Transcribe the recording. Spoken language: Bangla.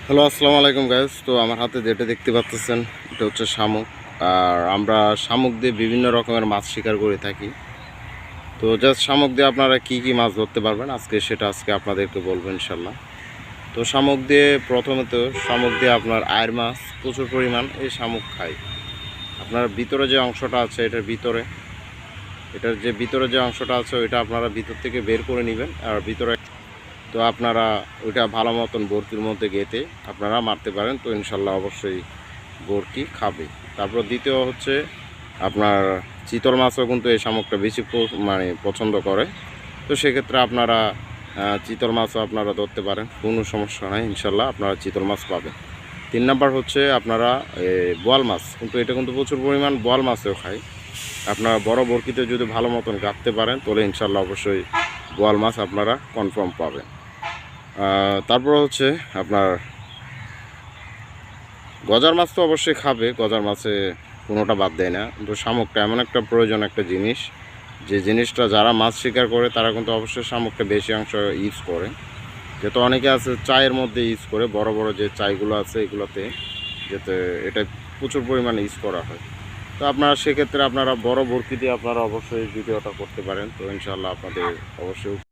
হ্যালো, আসসালামু আলাইকুম গাইস। তো আমার হাতে যেটা দেখতে পাচ্ছেন এটা হচ্ছে শামুক। আর আমরা শামুক দিয়ে বিভিন্ন রকমের মাছ শিকার করে থাকি। তো জাস্ট শামুক দিয়ে আপনারা কি কি মাছ ধরতে পারবেন আজকে আপনাদেরকে বলবো ইনশাল্লাহ। তো শামুক দিয়ে প্রথমত শামুক দিয়ে আপনার আয়ের মাছ প্রচুর পরিমাণ এই শামুক খায়। আপনার ভিতরে যে অংশটা আছে এটার যে ভিতরে যে অংশটা আছে ওইটা আপনারা ভিতর থেকে বের করে নেবেন। আর ভিতরে তো আপনারা ওইটা ভালো মতন বরকির মধ্যে গেঁথে আপনারা মারতে পারেন। তো ইনশাল্লাহ অবশ্যই বরকি খাবে। তারপর দ্বিতীয় হচ্ছে আপনার চিতল মাছও কিন্তু এই শামুকটা বেশি পছন্দ করে। তো সেক্ষেত্রে আপনারা চিতল মাছও আপনারা ধরতে পারেন, কোনো সমস্যা নাই, ইনশাল্লাহ আপনারা চিতল মাছ পাবেন। 3 নাম্বার হচ্ছে আপনারা বোয়াল মাছ, কিন্তু এটা কিন্তু প্রচুর পরিমাণ বোয়াল মাছও খায়। আপনারা বড় বরকিতে যদি ভালো মতন গাঁথতে পারেন তাহলে ইনশাল্লাহ অবশ্যই বোয়াল মাছ আপনারা কনফার্ম পাবেন। তারপর হচ্ছে আপনার গজার মাছ তো অবশ্যই খাবে, গজার মাছে কোনোটা বাদ দেয় না। কিন্তু শামুকটা এমন একটা প্রয়োজন একটা জিনিস, যে জিনিসটা যারা মাছ শিকার করে তারা কিন্তু অবশ্যই শামুকটা বেশি অংশ ইউজ করে। যেহেতু অনেকে আছে চায়ের মধ্যে ইউজ করে, বড় বড় যে চায়গুলো আছে এগুলোতে, যাতে এটা প্রচুর পরিমাণে ইউজ করা হয়। তো আপনারা সেক্ষেত্রে আপনারা বড় বরকি দিয়ে আপনারা অবশ্যই ভিডিওটা করতে পারেন। তো ইনশাআল্লাহ আপনাদের অবশ্যই